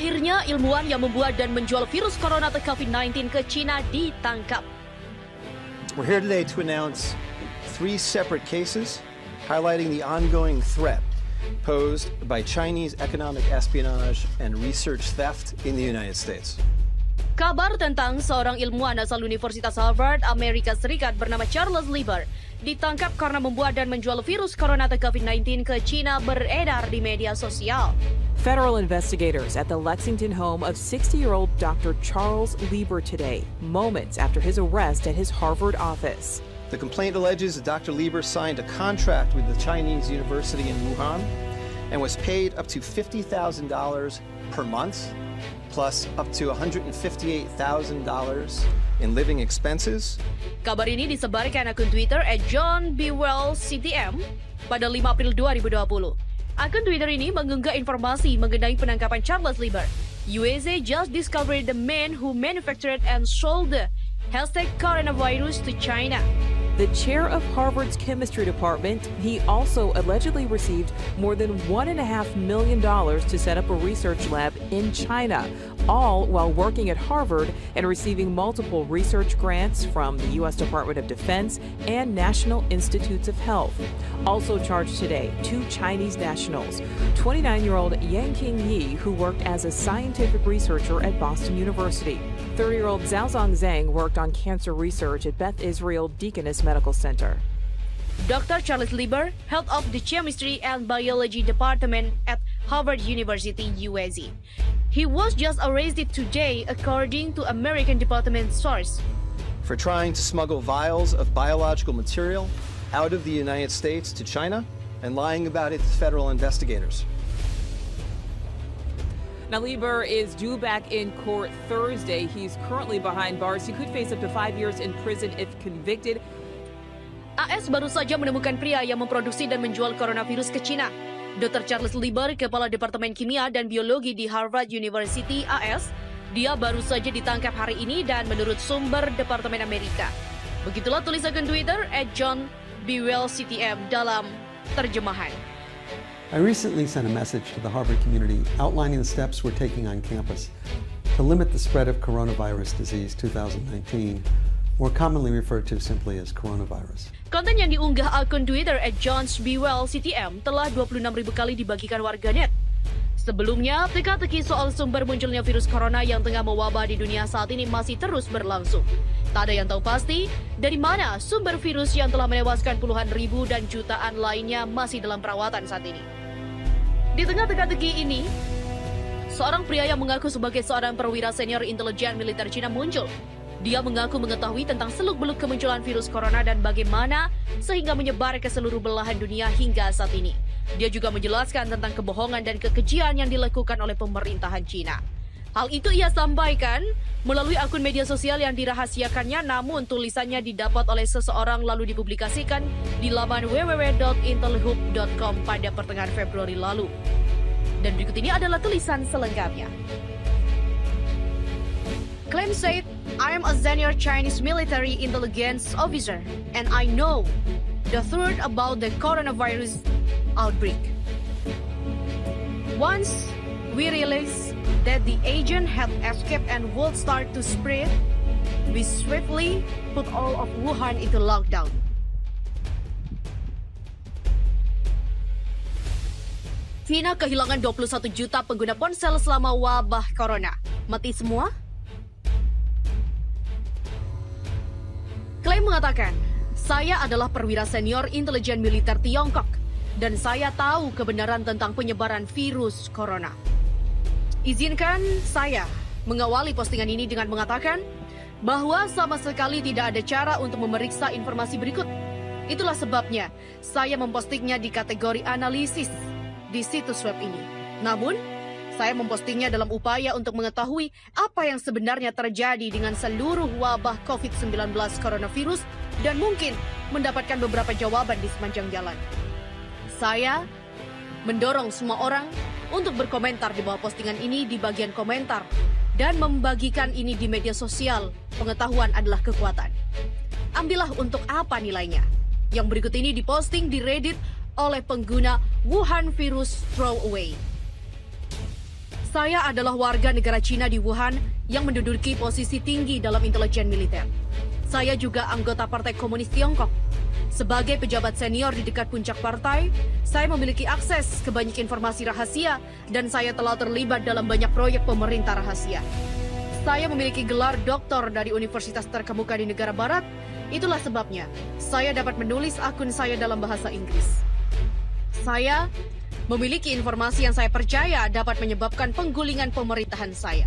Akhirnya ilmuwan yang membuat dan menjual virus corona atau COVID-19 ke China ditangkap. We're here today to announce 3 separate cases highlighting the ongoing threat posed by Chinese economic espionage and research theft in the United States. Kabar tentang seorang ilmuwan asal Universitas Harvard, Amerika Serikat bernama Charles Lieber ditangkap karena membuat dan menjual virus corona atau COVID-19 ke China beredar di media sosial. Federal investigators at the Lexington home of 60-year-old Dr. Charles Lieber today, moments after his arrest at his Harvard office. The complaint alleges that Dr. Lieber signed a contract with the Chinese university in Wuhan and was paid up to $50,000 per month, plus up to $158,000 in living expenses. Kabar ini disebarkan akun Twitter @JohnBewellCTM pada 5 April 2020. Akun Twitter ini mengunggah informasi mengenai penangkapan Charles Lieber. USA just discovered the man who manufactured and sold the #coronavirus to China. The chair of Harvard's chemistry department, he also allegedly received more than $1.5 million to set up a research lab in China, all while working at Harvard and receiving multiple research grants from the U.S. Department of Defense and National Institutes of Health. Also charged today, 2 Chinese nationals, 29-year-old Yang Qingyi, who worked as a scientific researcher at Boston University. 30-year-old Xiaozong Zhang worked on cancer research at Beth Israel Deaconess Medical Center. Dr. Charles Lieber, head of the Chemistry and Biology Department at Harvard University, USA. He was just arrested today, according to American Department source. For trying to smuggle vials of biological material out of the United States to China and lying about it to federal investigators. Now, Lieber is due back in court Thursday. He's currently behind bars. He could face up to 5 years in prison if convicted. AS baru saja menemukan pria yang memproduksi dan menjual coronavirus ke China. Dr. Charles Lieber, Kepala Departemen Kimia dan Biologi di Harvard University AS, dia baru saja ditangkap hari ini dan menurut sumber Departemen Amerika. Begitulah tulis akun Twitter @JohnBewellCTM dalam terjemahan. I recently sent a message to the Harvard community outlining the steps we're taking on campus to limit the spread of coronavirus disease 2019, more commonly referred to simply as coronavirus. Konten yang diunggah akun Twitter @JohnBewellCTM telah 26.000 kali dibagikan warganet. Sebelumnya, teka-teki soal sumber munculnya virus corona yang tengah mewabah di dunia saat ini masih terus berlangsung. Tak ada yang tahu pasti dari mana sumber virus yang telah menewaskan puluhan ribu dan jutaan lainnya masih dalam perawatan saat ini. Di tengah teka-teki ini, seorang pria yang mengaku sebagai seorang perwira senior intelijen militer Cina muncul. Dia mengaku mengetahui tentang seluk-beluk kemunculan virus corona dan bagaimana sehingga menyebar ke seluruh belahan dunia hingga saat ini. Dia juga menjelaskan tentang kebohongan dan kekejian yang dilakukan oleh pemerintahan Cina. Hal itu ia sampaikan melalui akun media sosial yang dirahasiakannya, namun tulisannya didapat oleh seseorang lalu dipublikasikan di laman www.intelhub.com pada pertengahan Februari lalu. Dan berikut ini adalah tulisan selengkapnya. Claim said, I am a senior Chinese military intelligence officer and I know the truth about the coronavirus outbreak. Once we realized that the agent had escaped and would start to spread, we swiftly put all of Wuhan into lockdown. China kehilangan 21 juta pengguna ponsel selama wabah corona. Mati semua? Klaim mengatakan, saya adalah perwira senior intelijen militer Tiongkok dan saya tahu kebenaran tentang penyebaran virus corona. Izinkan saya mengawali postingan ini dengan mengatakan bahwa sama sekali tidak ada cara untuk memeriksa informasi berikut. Itulah sebabnya saya mempostingnya di kategori analisis di situs web ini. Namun, saya mempostingnya dalam upaya untuk mengetahui apa yang sebenarnya terjadi dengan seluruh wabah COVID-19 coronavirus dan mungkin mendapatkan beberapa jawaban di sepanjang jalan. Saya mendorong semua orang untuk berkomentar di bawah postingan ini di bagian komentar dan membagikan ini di media sosial. Pengetahuan adalah kekuatan. Ambillah untuk apa nilainya. Yang berikut ini diposting di Reddit oleh pengguna Wuhan Virus Throwaway. Saya adalah warga negara Cina di Wuhan yang menduduki posisi tinggi dalam intelijen militer. Saya juga anggota Partai Komunis Tiongkok. Sebagai pejabat senior di dekat puncak partai, saya memiliki akses ke banyak informasi rahasia dan saya telah terlibat dalam banyak proyek pemerintah rahasia. Saya memiliki gelar doktor dari universitas terkemuka di negara barat. Itulah sebabnya saya dapat menulis akun saya dalam bahasa Inggris. Saya memiliki informasi yang saya percaya dapat menyebabkan penggulingan pemerintahan saya.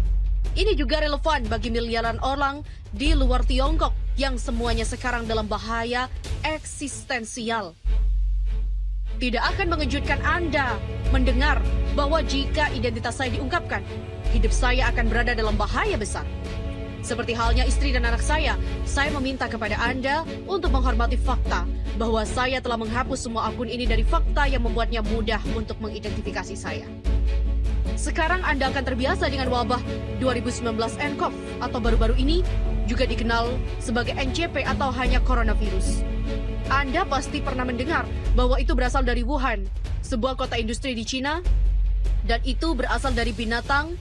Ini juga relevan bagi miliaran orang di luar Tiongkok yang semuanya sekarang dalam bahaya eksistensial. Tidak akan mengejutkan Anda mendengar bahwa jika identitas saya diungkapkan, hidup saya akan berada dalam bahaya besar. Seperti halnya istri dan anak saya meminta kepada Anda untuk menghormati fakta bahwa saya telah menghapus semua akun ini dari fakta yang membuatnya mudah untuk mengidentifikasi saya. Sekarang Anda akan terbiasa dengan wabah 2019 nCoV atau baru-baru ini juga dikenal sebagai NCP atau hanya coronavirus. Anda pasti pernah mendengar bahwa itu berasal dari Wuhan, sebuah kota industri di Cina, dan itu berasal dari binatang,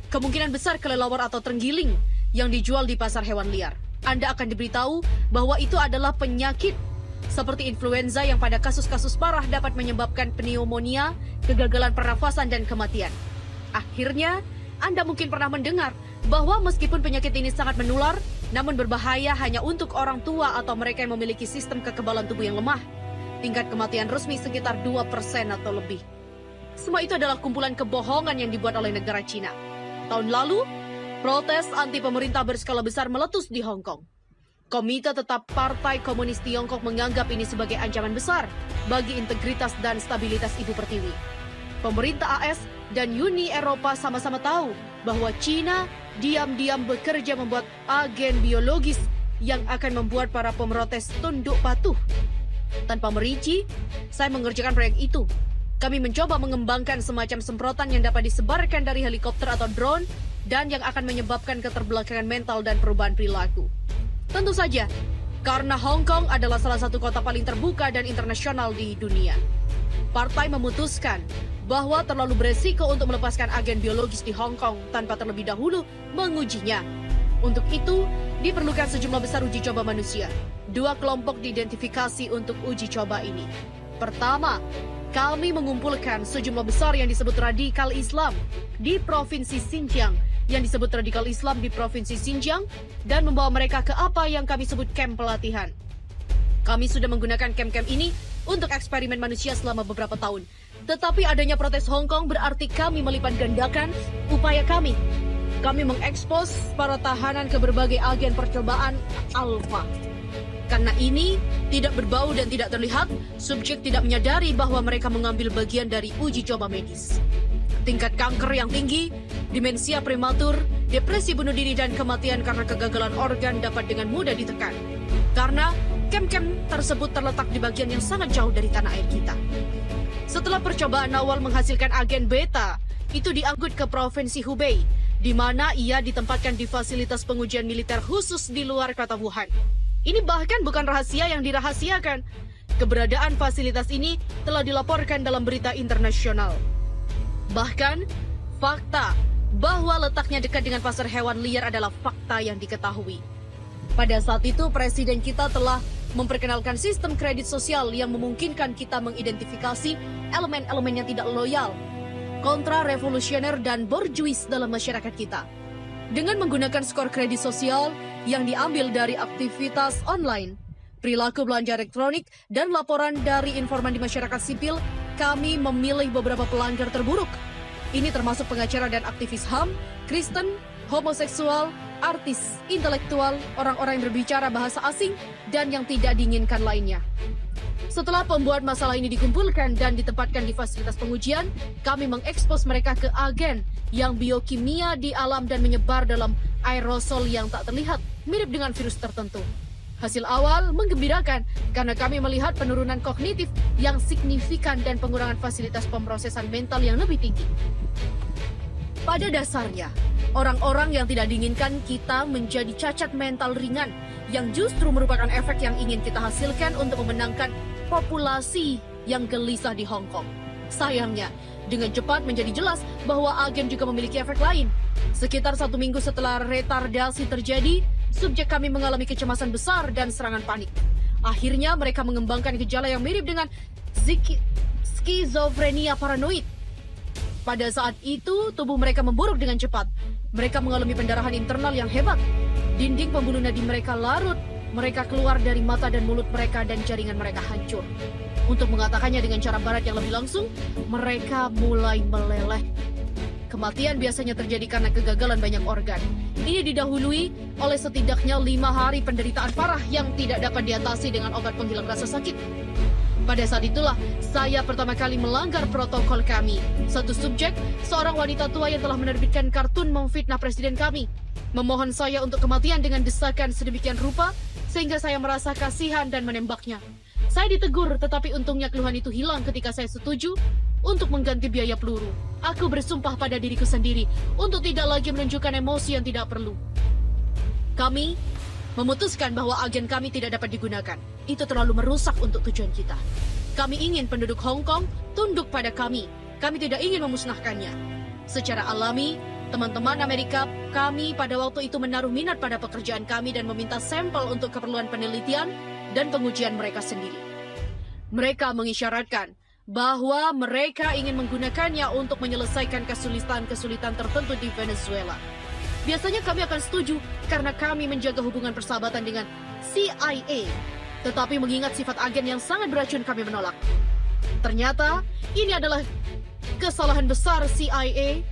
kemungkinan besar kelelawar atau terenggiling yang dijual di pasar hewan liar. Anda akan diberitahu bahwa itu adalah penyakit seperti influenza yang pada kasus-kasus parah dapat menyebabkan pneumonia, kegagalan pernafasan, dan kematian. Akhirnya, Anda mungkin pernah mendengar bahwa meskipun penyakit ini sangat menular, namun berbahaya hanya untuk orang tua atau mereka yang memiliki sistem kekebalan tubuh yang lemah. Tingkat kematian resmi sekitar 2% atau lebih. Semua itu adalah kumpulan kebohongan yang dibuat oleh negara Cina. Tahun lalu, protes anti pemerintah berskala besar meletus di Hong Kong. Komite Tetap Partai Komunis Tiongkok menganggap ini sebagai ancaman besar bagi integritas dan stabilitas Ibu Pertiwi. Pemerintah AS dan Uni Eropa sama-sama tahu bahwa Cina diam-diam bekerja membuat agen biologis yang akan membuat para pemrotes tunduk patuh. Tanpa merinci, saya mengerjakan proyek itu. Kami mencoba mengembangkan semacam semprotan yang dapat disebarkan dari helikopter atau drone dan yang akan menyebabkan keterbelakangan mental dan perubahan perilaku. Tentu saja, karena Hong Kong adalah salah satu kota paling terbuka dan internasional di dunia. Partai memutuskan bahwa terlalu beresiko untuk melepaskan agen biologis di Hong Kong tanpa terlebih dahulu mengujinya. Untuk itu, diperlukan sejumlah besar uji coba manusia. 2 kelompok diidentifikasi untuk uji coba ini. Pertama, kami mengumpulkan sejumlah besar yang disebut radikal Islam di Provinsi Xinjiang, yang disebut radikal Islam di Provinsi Xinjiang, dan membawa mereka ke apa yang kami sebut kamp pelatihan. Kami sudah menggunakan kamp-kamp ini untuk eksperimen manusia selama beberapa tahun. Tetapi adanya protes Hong Kong berarti kami melipat gandakan upaya kami. Kami mengekspos para tahanan ke berbagai agen percobaan alfa. Karena ini tidak berbau dan tidak terlihat, subjek tidak menyadari bahwa mereka mengambil bagian dari uji coba medis. Tingkat kanker yang tinggi, demensia prematur, depresi bunuh diri, dan kematian karena kegagalan organ dapat dengan mudah ditekan. Karena kamp-kamp tersebut terletak di bagian yang sangat jauh dari tanah air kita. Setelah percobaan awal menghasilkan agen beta, itu diangkut ke Provinsi Hubei, di mana ia ditempatkan di fasilitas pengujian militer khusus di luar kota Wuhan. Ini bahkan bukan rahasia yang dirahasiakan. Keberadaan fasilitas ini telah dilaporkan dalam berita internasional. Bahkan, fakta bahwa letaknya dekat dengan pasar hewan liar adalah fakta yang diketahui. Pada saat itu, Presiden kita telah memperkenalkan sistem kredit sosial yang memungkinkan kita mengidentifikasi elemen-elemen yang tidak loyal, kontra-revolusioner, dan borjuis dalam masyarakat kita. Dengan menggunakan skor kredit sosial yang diambil dari aktivitas online, perilaku belanja elektronik, dan laporan dari informan di masyarakat sipil, kami memilih beberapa pelanggar terburuk. Ini termasuk pengacara dan aktivis HAM, Kristen, homoseksual, artis, intelektual, orang-orang yang berbicara bahasa asing, dan yang tidak diinginkan lainnya. Setelah pembuat masalah ini dikumpulkan dan ditempatkan di fasilitas pengujian, kami mengekspos mereka ke agen yang biokimia di alam dan menyebar dalam aerosol yang tak terlihat, mirip dengan virus tertentu. Hasil awal menggembirakan karena kami melihat penurunan kognitif yang signifikan dan pengurangan fasilitas pemrosesan mental yang lebih tinggi. Pada dasarnya, orang-orang yang tidak diinginkan kita menjadi cacat mental ringan yang justru merupakan efek yang ingin kita hasilkan untuk memenangkan populasi yang gelisah di Hong Kong. Sayangnya, Dengan cepat menjadi jelas bahwa agen juga memiliki efek lain. Sekitar 1 minggu setelah retardasi terjadi, subjek kami mengalami kecemasan besar dan serangan panik. Akhirnya mereka mengembangkan gejala yang mirip dengan skizofrenia paranoid. Pada saat itu, tubuh mereka memburuk dengan cepat. Mereka mengalami pendarahan internal yang hebat. Dinding pembuluh nadi mereka larut. Mereka keluar dari mata dan mulut mereka dan jaringan mereka hancur. Untuk mengatakannya dengan cara barat yang lebih langsung, mereka mulai meleleh. Kematian biasanya terjadi karena kegagalan banyak organ. Ini didahului oleh setidaknya 5 hari penderitaan parah yang tidak dapat diatasi dengan obat penghilang rasa sakit. Pada saat itulah, saya pertama kali melanggar protokol kami. Satu subjek, seorang wanita tua yang telah menerbitkan kartun memfitnah presiden kami, memohon saya untuk kematian dengan desakan sedemikian rupa, sehingga saya merasa kasihan dan menembaknya. Saya ditegur, tetapi untungnya keluhan itu hilang ketika saya setuju untuk mengganti biaya peluru. Aku bersumpah pada diriku sendiri untuk tidak lagi menunjukkan emosi yang tidak perlu. Kami memutuskan bahwa agen kami tidak dapat digunakan. Itu terlalu merusak untuk tujuan kita. Kami ingin penduduk Hong Kong tunduk pada kami. Kami tidak ingin memusnahkannya. Secara alami, teman-teman Amerika kami pada waktu itu menaruh minat pada pekerjaan kami dan meminta sampel untuk keperluan penelitian dan pengujian mereka sendiri. Mereka mengisyaratkan bahwa mereka ingin menggunakannya untuk menyelesaikan kesulitan-kesulitan tertentu di Venezuela. Biasanya kami akan setuju karena kami menjaga hubungan persahabatan dengan CIA. Tetapi mengingat sifat agen yang sangat beracun, kami menolak. Ternyata ini adalah kesalahan besar CIA.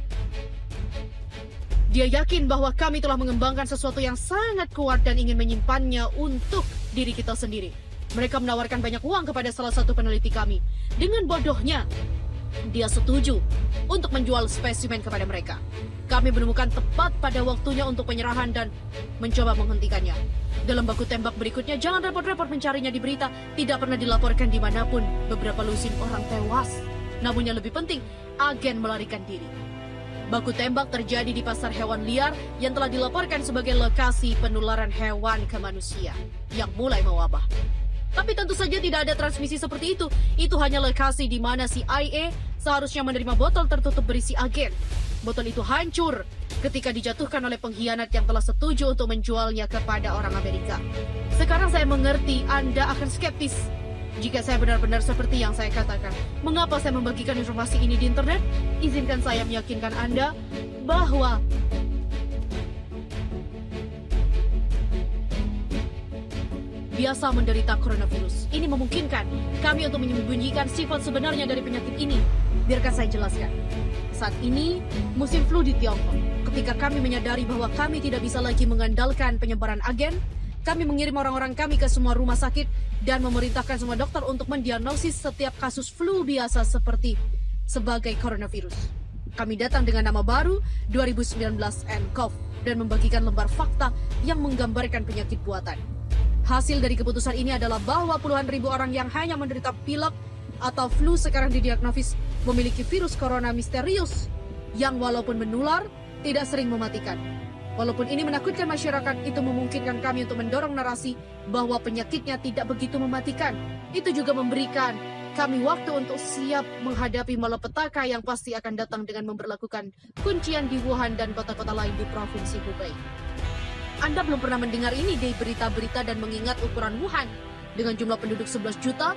Dia yakin bahwa kami telah mengembangkan sesuatu yang sangat kuat dan ingin menyimpannya untuk diri kita sendiri. Mereka menawarkan banyak uang kepada salah satu peneliti kami. Dengan bodohnya, dia setuju untuk menjual spesimen kepada mereka. Kami menemukan tepat pada waktunya untuk penyerahan dan mencoba menghentikannya. Dalam baku tembak berikutnya, jangan repot-repot mencarinya di berita. Tidak pernah dilaporkan dimanapun. Beberapa lusin orang tewas. Namun yang lebih penting, agen melarikan diri. Baku tembak terjadi di pasar hewan liar yang telah dilaporkan sebagai lokasi penularan hewan ke manusia yang mulai mewabah. Tapi tentu saja tidak ada transmisi seperti itu. Itu hanya lokasi di mana CIA seharusnya menerima botol tertutup berisi agen. Botol itu hancur ketika dijatuhkan oleh pengkhianat yang telah setuju untuk menjualnya kepada orang Amerika. Sekarang saya mengerti Anda akan skeptis jika saya benar-benar seperti yang saya katakan. Mengapa saya membagikan informasi ini di internet? Izinkan saya meyakinkan Anda bahwa biasa menderita coronavirus. Ini memungkinkan kami untuk menyembunyikan sifat sebenarnya dari penyakit ini. Biarkan saya jelaskan. Saat ini, musim flu di Tiongkok. Ketika kami menyadari bahwa kami tidak bisa lagi mengandalkan penyebaran agen, kami mengirim orang-orang kami ke semua rumah sakit dan memerintahkan semua dokter untuk mendiagnosis setiap kasus flu biasa sebagai coronavirus. Kami datang dengan nama baru 2019 nCoV dan membagikan lembar fakta yang menggambarkan penyakit buatan. Hasil dari keputusan ini adalah bahwa puluhan ribu orang yang hanya menderita pilek atau flu sekarang didiagnosis memiliki virus corona misterius yang walaupun menular, tidak sering mematikan. Walaupun ini menakutkan masyarakat, itu memungkinkan kami untuk mendorong narasi bahwa penyakitnya tidak begitu mematikan. Itu juga memberikan kami waktu untuk siap menghadapi malapetaka yang pasti akan datang dengan memberlakukan kuncian di Wuhan dan kota-kota lain di Provinsi Hubei. Anda belum pernah mendengar ini di berita-berita dan mengingat ukuran Wuhan dengan jumlah penduduk 11 juta,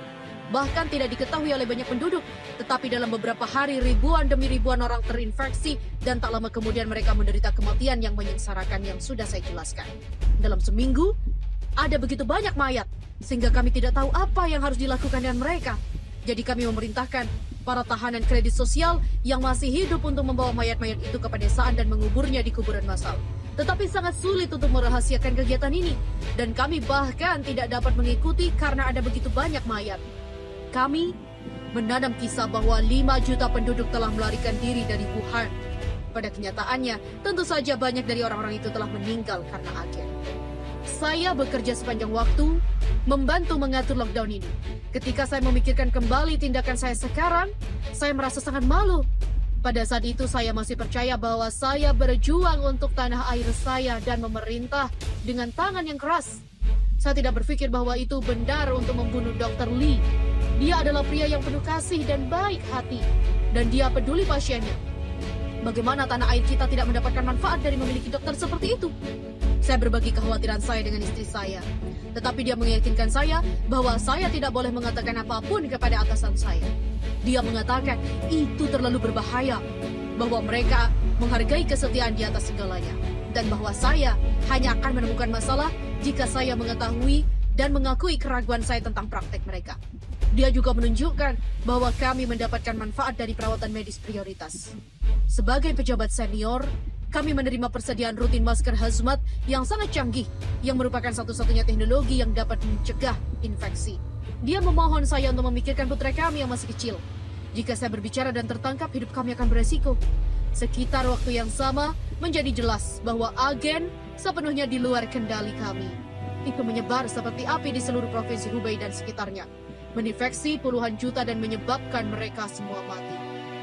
bahkan tidak diketahui oleh banyak penduduk. Tetapi dalam beberapa hari, ribuan demi ribuan orang terinfeksi dan tak lama kemudian mereka menderita kematian yang menyengsarakan yang sudah saya jelaskan. Dalam seminggu, ada begitu banyak mayat, sehingga kami tidak tahu apa yang harus dilakukan dengan mereka. Jadi kami memerintahkan para tahanan kredit sosial yang masih hidup untuk membawa mayat-mayat itu ke pedesaan dan menguburnya di kuburan massal. Tetapi sangat sulit untuk merahasiakan kegiatan ini. Dan kami bahkan tidak dapat mengikuti karena ada begitu banyak mayat. Kami menanam kisah bahwa 5 juta penduduk telah melarikan diri dari Wuhan. Pada kenyataannya, tentu saja banyak dari orang-orang itu telah meninggal karena agen. Saya bekerja sepanjang waktu, membantu mengatur lockdown ini. Ketika saya memikirkan kembali tindakan saya sekarang, saya merasa sangat malu. Pada saat itu saya masih percaya bahwa saya berjuang untuk tanah air saya dan memerintah dengan tangan yang keras. Saya tidak berpikir bahwa itu benar untuk membunuh Dr. Lee. Dia adalah pria yang penuh kasih dan baik hati. dan dia peduli pasiennya. Bagaimana tanah air kita tidak mendapatkan manfaat dari memiliki dokter seperti itu? Saya berbagi kekhawatiran saya dengan istri saya. Tetapi dia meyakinkan saya bahwa saya tidak boleh mengatakan apapun kepada atasan saya. Dia mengatakan itu terlalu berbahaya, bahwa mereka menghargai kesetiaan di atas segalanya, dan bahwa saya hanya akan menemukan masalah jika saya mengetahui dan mengakui keraguan saya tentang praktek mereka. Dia juga menunjukkan bahwa kami mendapatkan manfaat dari perawatan medis prioritas. Sebagai pejabat senior, kami menerima persediaan rutin masker hazmat yang sangat canggih, yang merupakan satu-satunya teknologi yang dapat mencegah infeksi. Dia memohon saya untuk memikirkan putra kami yang masih kecil. Jika saya berbicara dan tertangkap, hidup kami akan beresiko. Sekitar waktu yang sama, menjadi jelas bahwa agen sepenuhnya di luar kendali kami. Itu menyebar seperti api di seluruh provinsi Hubei dan sekitarnya, menginfeksi puluhan juta dan menyebabkan mereka semua mati.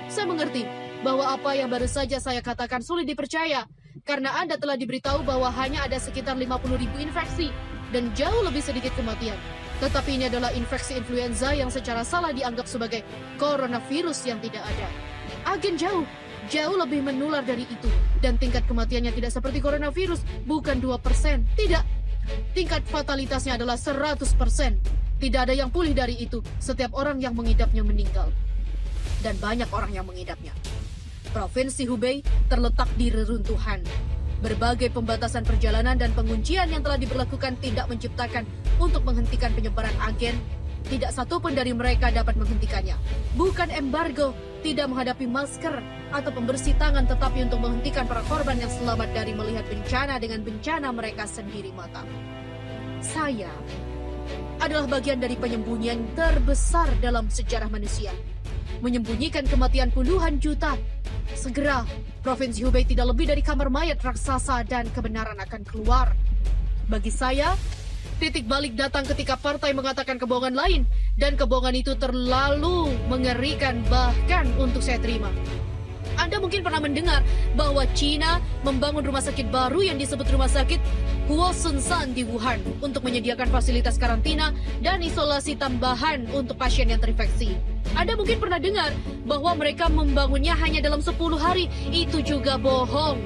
Saya mengerti bahwa apa yang baru saja saya katakan sulit dipercaya, karena Anda telah diberitahu bahwa hanya ada sekitar 50.000 infeksi dan jauh lebih sedikit kematian. Tetapi ini adalah infeksi influenza yang secara salah dianggap sebagai coronavirus yang tidak ada. Agen jauh lebih menular dari itu, dan tingkat kematiannya tidak seperti coronavirus, bukan 2%, tidak. Tingkat fatalitasnya adalah 100%. Tidak ada yang pulih dari itu. Setiap orang yang mengidapnya meninggal. Dan banyak orang yang mengidapnya. Provinsi Hubei terletak di reruntuhan. Berbagai pembatasan perjalanan dan penguncian yang telah diberlakukan tidak menciptakan untuk menghentikan penyebaran agen. Tidak satu pun dari mereka dapat menghentikannya. Bukan embargo, tidak menghadapi masker atau pembersih tangan, tetapi untuk menghentikan para korban yang selamat dari melihat bencana dengan bencana mereka sendiri mata. Saya adalah bagian dari penyembunyian terbesar dalam sejarah manusia. Menyembunyikan kematian puluhan juta. Segera, Provinsi Hubei tidak lebih dari kamar mayat raksasa dan kebenaran akan keluar. Bagi saya, titik balik datang ketika partai mengatakan kebohongan lain, dan kebohongan itu terlalu mengerikan bahkan untuk saya terima. Anda mungkin pernah mendengar bahwa China membangun rumah sakit baru yang disebut Rumah Sakit Huoshenshan di Wuhan untuk menyediakan fasilitas karantina dan isolasi tambahan untuk pasien yang terinfeksi. Anda mungkin pernah dengar bahwa mereka membangunnya hanya dalam 10 hari. Itu juga bohong.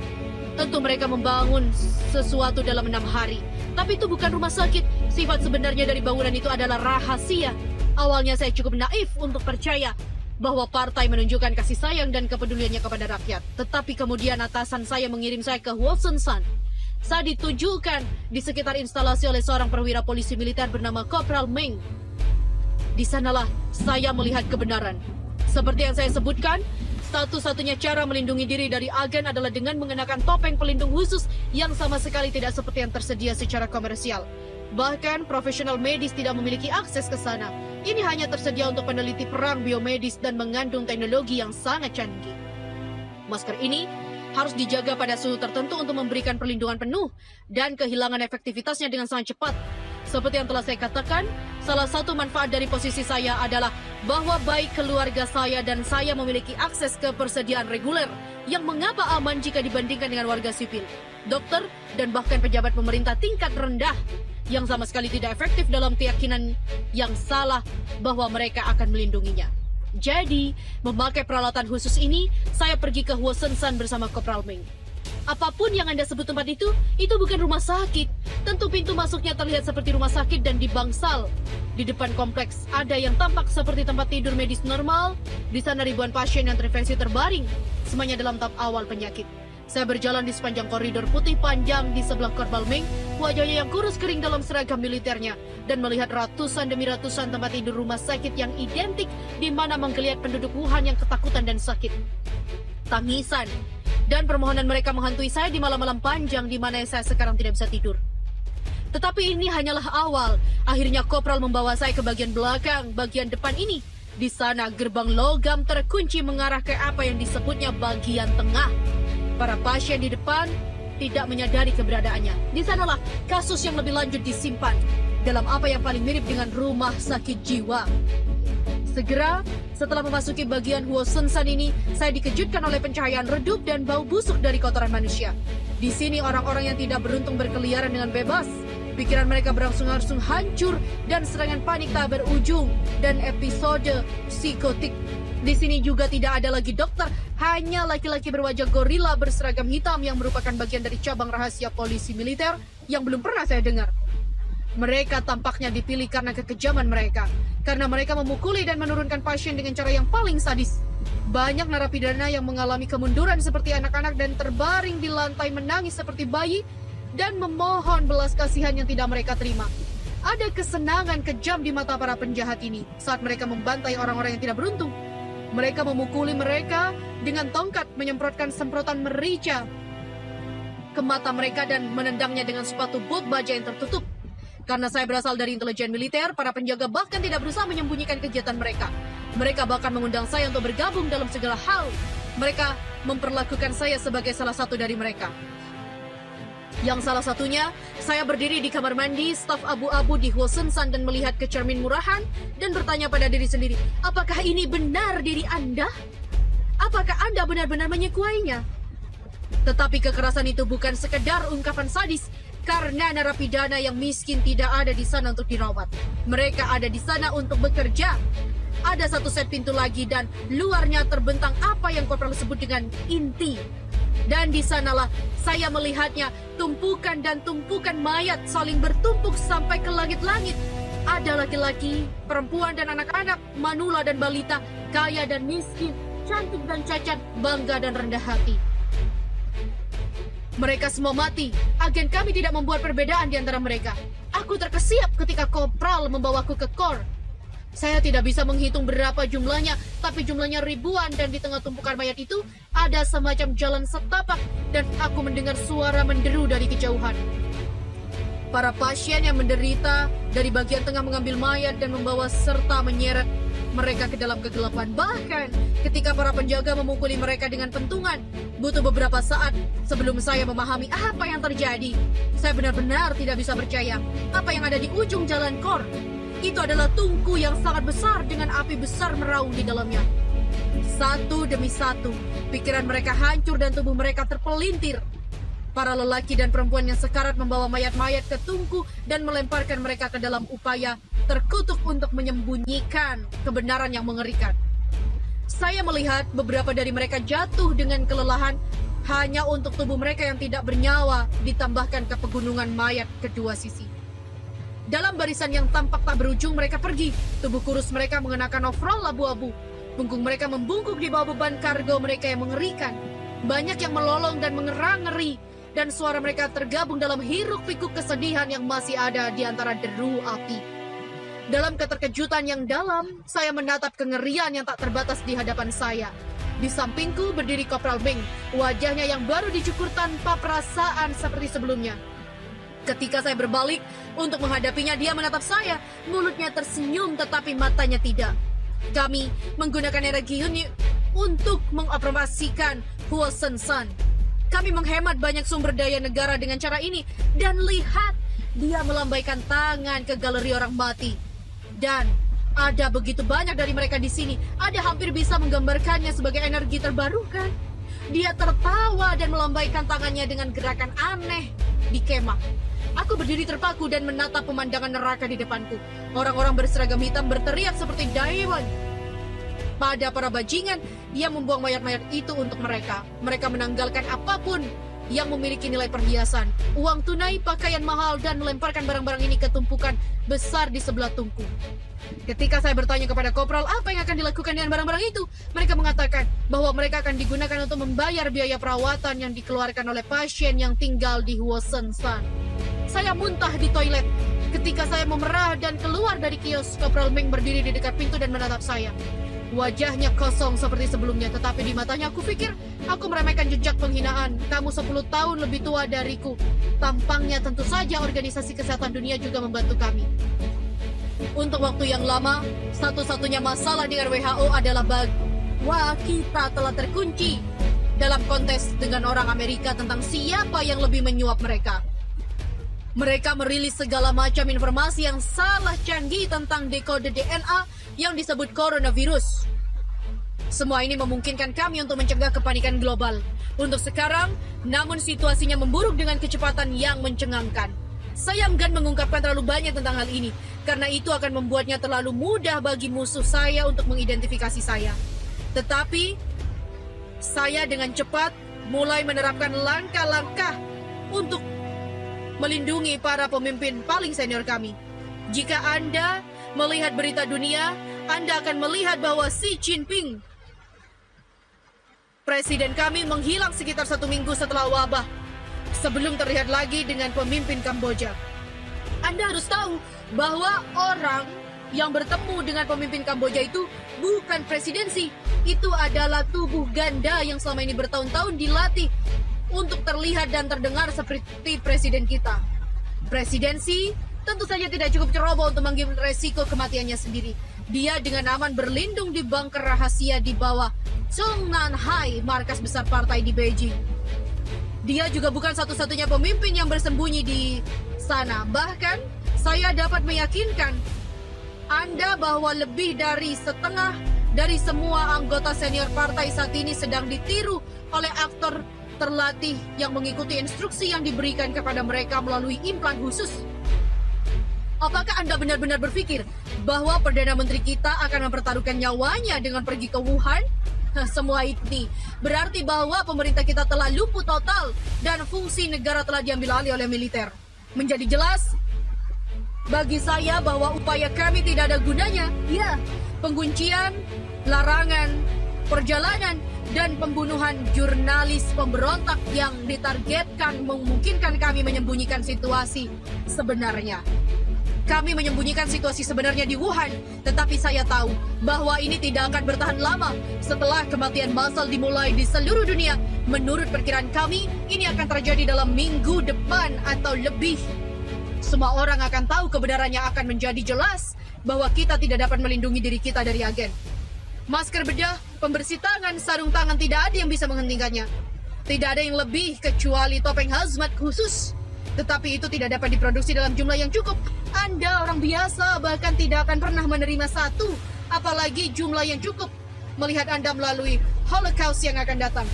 Tentu mereka membangun sesuatu dalam 6 hari. Tapi itu bukan rumah sakit. Sifat sebenarnya dari bangunan itu adalah rahasia. Awalnya saya cukup naif untuk percaya bahwa partai menunjukkan kasih sayang dan kepeduliannya kepada rakyat. Tetapi kemudian atasan saya mengirim saya ke Huoshenshan. Saya ditujukan di sekitar instalasi oleh seorang perwira polisi militer bernama Kopral Meng. Di sanalah saya melihat kebenaran. Seperti yang saya sebutkan, satu-satunya cara melindungi diri dari agen adalah dengan mengenakan topeng pelindung khusus yang sama sekali tidak seperti yang tersedia secara komersial. Bahkan profesional medis tidak memiliki akses ke sana. Ini hanya tersedia untuk peneliti perang biomedis dan mengandung teknologi yang sangat canggih. Masker ini harus dijaga pada suhu tertentu untuk memberikan perlindungan penuh dan kehilangan efektivitasnya dengan sangat cepat. Seperti yang telah saya katakan, salah satu manfaat dari posisi saya adalah bahwa baik keluarga saya dan saya memiliki akses ke persediaan reguler yang mengapa aman jika dibandingkan dengan warga sipil, dokter, dan bahkan pejabat pemerintah tingkat rendah yang sama sekali tidak efektif dalam keyakinan yang salah bahwa mereka akan melindunginya. Jadi, memakai peralatan khusus ini, saya pergi ke Huoshenshan bersama Kopral Meng. Apapun yang Anda sebut tempat itu bukan rumah sakit. Tentu pintu masuknya terlihat seperti rumah sakit dan di bangsal. Di depan kompleks ada yang tampak seperti tempat tidur medis normal. Di sana ribuan pasien yang terinfeksi terbaring, semuanya dalam tahap awal penyakit. Saya berjalan di sepanjang koridor putih panjang di sebelah Kopral Meng, wajahnya yang kurus kering dalam seragam militernya, dan melihat ratusan demi ratusan tempat tidur rumah sakit yang identik di mana menggeliat penduduk Wuhan yang ketakutan dan sakit. Tangisan dan permohonan mereka menghantui saya di malam-malam panjang di mana saya sekarang tidak bisa tidur. Tetapi ini hanyalah awal. Akhirnya Kopral membawa saya ke bagian belakang, bagian depan ini. Di sana gerbang logam terkunci mengarah ke apa yang disebutnya bagian tengah. Para pasien di depan tidak menyadari keberadaannya. Di sanalah kasus yang lebih lanjut disimpan dalam apa yang paling mirip dengan rumah sakit jiwa. Segera setelah memasuki bagian Huoshenshan ini, saya dikejutkan oleh pencahayaan redup dan bau busuk dari kotoran manusia. Di sini orang-orang yang tidak beruntung berkeliaran dengan bebas. Pikiran mereka berangsur-angsung hancur dan serangan panik tak berujung dan episode psikotik Di sini juga tidak ada lagi dokter, hanya laki-laki berwajah gorila berseragam hitam yang merupakan bagian dari cabang rahasia polisi militer yang belum pernah saya dengar. Mereka tampaknya dipilih karena kekejaman mereka, karena mereka memukuli dan menurunkan pasien dengan cara yang paling sadis. Banyak narapidana yang mengalami kemunduran seperti anak-anak dan terbaring di lantai menangis seperti bayi dan memohon belas kasihan yang tidak mereka terima. Ada kesenangan kejam di mata para penjahat ini saat mereka membantai orang-orang yang tidak beruntung. Mereka memukuli mereka dengan tongkat, menyemprotkan semprotan merica ke mata mereka dan menendangnya dengan sepatu bot baja yang tertutup. Karena saya berasal dari intelijen militer, para penjaga bahkan tidak berusaha menyembunyikan kegiatan mereka. Mereka bahkan mengundang saya untuk bergabung dalam segala hal. Mereka memperlakukan saya sebagai salah satu dari mereka. Yang salah satunya, saya berdiri di kamar mandi staf abu-abu di Hwaseonsan dan melihat ke cermin murahan dan bertanya pada diri sendiri, apakah ini benar diri Anda? Apakah Anda benar-benar menyukainya? Tetapi kekerasan itu bukan sekedar ungkapan sadis, karena narapidana yang miskin tidak ada di sana untuk dirawat. Mereka ada di sana untuk bekerja. Ada satu set pintu lagi dan luarnya terbentang apa yang Kopral sebut dengan inti. Dan di sanalah saya melihatnya, tumpukan dan tumpukan mayat saling bertumpuk sampai ke langit-langit. Ada laki-laki, perempuan dan anak-anak, manula dan balita, kaya dan miskin, cantik dan cacat, bangga dan rendah hati. Mereka semua mati. Agen kami tidak membuat perbedaan di antara mereka. Aku terkesiap ketika Kopral membawaku ke KOR. Saya tidak bisa menghitung berapa jumlahnya, tapi jumlahnya ribuan dan di tengah tumpukan mayat itu ada semacam jalan setapak dan aku mendengar suara menderu dari kejauhan. Para pasien yang menderita dari bagian tengah mengambil mayat dan membawa serta menyeret mereka ke dalam kegelapan. Bahkan ketika para penjaga memukuli mereka dengan pentungan, butuh beberapa saat sebelum saya memahami apa yang terjadi. Saya benar-benar tidak bisa percaya apa yang ada di ujung jalan KOR. Itu adalah tungku yang sangat besar dengan api besar meraung di dalamnya. Satu demi satu, pikiran mereka hancur dan tubuh mereka terpelintir. Para lelaki dan perempuan yang sekarat membawa mayat-mayat ke tungku dan melemparkan mereka ke dalam upaya terkutuk untuk menyembunyikan kebenaran yang mengerikan. Saya melihat beberapa dari mereka jatuh dengan kelelahan hanya untuk tubuh mereka yang tidak bernyawa ditambahkan ke pegunungan mayat kedua sisi. Dalam barisan yang tampak tak berujung mereka pergi. Tubuh kurus mereka mengenakan overall abu-abu. Punggung mereka membungkuk di bawah beban kargo mereka yang mengerikan. Banyak yang melolong dan mengerang-ngeri. Dan suara mereka tergabung dalam hiruk-pikuk kesedihan yang masih ada di antara deru api. Dalam keterkejutan yang dalam, saya menatap kengerian yang tak terbatas di hadapan saya. Di sampingku berdiri Kopral Meng, wajahnya yang baru dicukur tanpa perasaan seperti sebelumnya. Ketika saya berbalik untuk menghadapinya, dia menatap saya. Mulutnya tersenyum tetapi matanya tidak. Kami menggunakan energi unit untuk mengoperasikan Hwaseonsan. Kami menghemat banyak sumber daya negara dengan cara ini. Dan lihat, dia melambaikan tangan ke galeri orang mati. Dan ada begitu banyak dari mereka di sini. Ada hampir bisa menggambarkannya sebagai energi terbarukan. Dia tertawa dan melambaikan tangannya dengan gerakan aneh di kemah. Aku berdiri terpaku dan menatap pemandangan neraka di depanku. Orang-orang berseragam hitam berteriak seperti Daewon. Pada para bajingan yang membuang mayat-mayat itu untuk mereka. Mereka menanggalkan apapun yang memiliki nilai perhiasan, uang tunai, pakaian mahal, dan melemparkan barang-barang ini ke tumpukan besar di sebelah tungku. Ketika saya bertanya kepada Kopral apa yang akan dilakukan dengan barang-barang itu, mereka mengatakan bahwa mereka akan digunakan untuk membayar biaya perawatan yang dikeluarkan oleh pasien yang tinggal di Hwaseonsan. Saya muntah di toilet. Ketika saya memerah dan keluar dari kios, Kopral Meng berdiri di dekat pintu dan menatap saya. Wajahnya kosong seperti sebelumnya, tetapi di matanya aku pikir aku meremehkan jejak penghinaan. Kamu 10 tahun lebih tua dariku. Tampangnya tentu saja organisasi kesehatan dunia juga membantu kami. Untuk waktu yang lama, satu-satunya masalah dengan WHO adalah bahwa kita telah terkunci dalam kontes dengan orang Amerika tentang siapa yang lebih menyuap mereka. Mereka merilis segala macam informasi yang salah canggih tentang dekode DNA yang disebut coronavirus. Semua ini memungkinkan kami untuk mencegah kepanikan global. Untuk sekarang, namun situasinya memburuk dengan kecepatan yang mencengangkan. Saya enggan mengungkapkan terlalu banyak tentang hal ini, karena itu akan membuatnya terlalu mudah bagi musuh saya untuk mengidentifikasi saya. Tetapi saya dengan cepat mulai menerapkan langkah-langkah untuk melindungi para pemimpin paling senior kami. Jika Anda melihat berita dunia, Anda akan melihat bahwa Xi Jinping, presiden kami, menghilang sekitar 1 minggu setelah wabah, sebelum terlihat lagi dengan pemimpin Kamboja. Anda harus tahu bahwa orang yang bertemu dengan pemimpin Kamboja itu bukan presidensi. Itu adalah tubuh ganda yang selama ini bertahun-tahun dilatih untuk terlihat dan terdengar seperti presiden kita. Presidensi tentu saja tidak cukup ceroboh untuk mengambil resiko kematiannya sendiri. Dia dengan aman berlindung di bunker rahasia di bawah Zhongnanhai, markas besar partai di Beijing. Dia juga bukan satu-satunya pemimpin yang bersembunyi di sana. Bahkan saya dapat meyakinkan Anda bahwa lebih dari setengah dari semua anggota senior partai saat ini sedang ditiru oleh aktor terlatih yang mengikuti instruksi yang diberikan kepada mereka melalui implan khusus. Apakah Anda benar-benar berpikir bahwa Perdana Menteri kita akan mempertaruhkan nyawanya dengan pergi ke Wuhan? Semua ini berarti bahwa pemerintah kita telah lumpuh total dan fungsi negara telah diambil alih oleh militer. Menjadi jelas bagi saya bahwa upaya kami tidak ada gunanya. Ya, penguncian, larangan, perjalanan, dan pembunuhan jurnalis pemberontak yang ditargetkan memungkinkan kami menyembunyikan situasi sebenarnya. Kami menyembunyikan situasi sebenarnya di Wuhan, tetapi saya tahu bahwa ini tidak akan bertahan lama. Setelah kematian massal dimulai di seluruh dunia, menurut perkiraan kami, ini akan terjadi dalam minggu depan atau lebih. Semua orang akan tahu kebenarannya akan menjadi jelas bahwa kita tidak dapat melindungi diri kita dari agen. Masker bedah, pembersih tangan, sarung tangan, tidak ada yang bisa menghentikannya. Tidak ada yang lebih kecuali topeng hazmat khusus. Tetapi itu tidak dapat diproduksi dalam jumlah yang cukup. Anda orang biasa bahkan tidak akan pernah menerima satu, apalagi jumlah yang cukup, melihat Anda melalui Holocaust yang akan datang.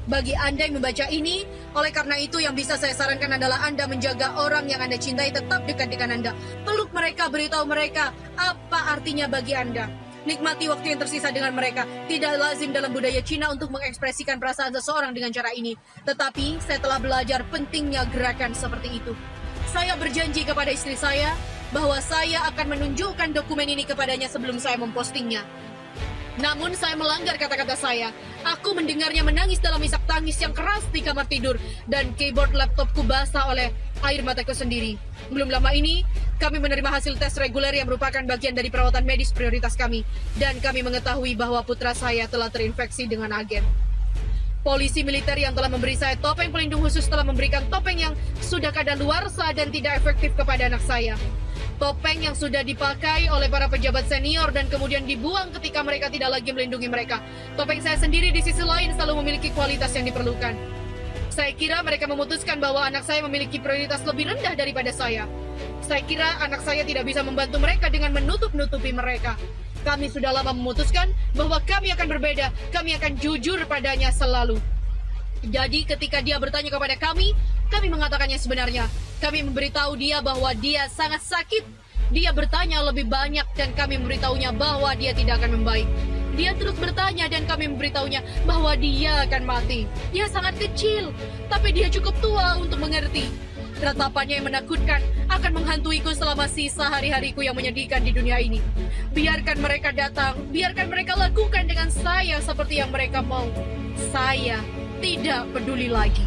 Bagi Anda yang membaca ini, oleh karena itu yang bisa saya sarankan adalah Anda menjaga orang yang Anda cintai tetap dekat dengan Anda. Peluk mereka, beritahu mereka apa artinya bagi Anda. Nikmati waktu yang tersisa dengan mereka. Tidak lazim dalam budaya Cina untuk mengekspresikan perasaan seseorang dengan cara ini. Tetapi saya telah belajar pentingnya gerakan seperti itu. Saya berjanji kepada istri saya bahwa saya akan menunjukkan dokumen ini kepadanya sebelum saya mempostingnya. Namun saya melanggar kata-kata saya. Aku mendengarnya menangis dalam isak tangis yang keras di kamar tidur dan keyboard laptopku basah oleh air mataku sendiri. Belum lama ini, kami menerima hasil tes reguler yang merupakan bagian dari perawatan medis prioritas kami. Dan kami mengetahui bahwa putra saya telah terinfeksi dengan agen. Polisi militer yang telah memberi saya topeng pelindung khusus telah memberikan topeng yang sudah kadaluarsa dan tidak efektif kepada anak saya. Topeng yang sudah dipakai oleh para pejabat senior dan kemudian dibuang ketika mereka tidak lagi melindungi mereka. Topeng saya sendiri di sisi lain selalu memiliki kualitas yang diperlukan. Saya kira mereka memutuskan bahwa anak saya memiliki prioritas lebih rendah daripada saya. Saya kira anak saya tidak bisa membantu mereka dengan menutup-nutupi mereka. Kami sudah lama memutuskan bahwa kami akan berbeda, kami akan jujur padanya selalu. Jadi ketika dia bertanya kepada kami mengatakannya sebenarnya. Kami memberitahu dia bahwa dia sangat sakit. Dia bertanya lebih banyak dan kami memberitahunya bahwa dia tidak akan membaik. Dia terus bertanya dan kami memberitahunya bahwa dia akan mati. Dia sangat kecil, tapi dia cukup tua untuk mengerti. Ratapannya yang menakutkan akan menghantuiku selama sisa hari-hariku yang menyedihkan di dunia ini. Biarkan mereka datang, biarkan mereka lakukan dengan saya seperti yang mereka mau. Saya tidak peduli lagi.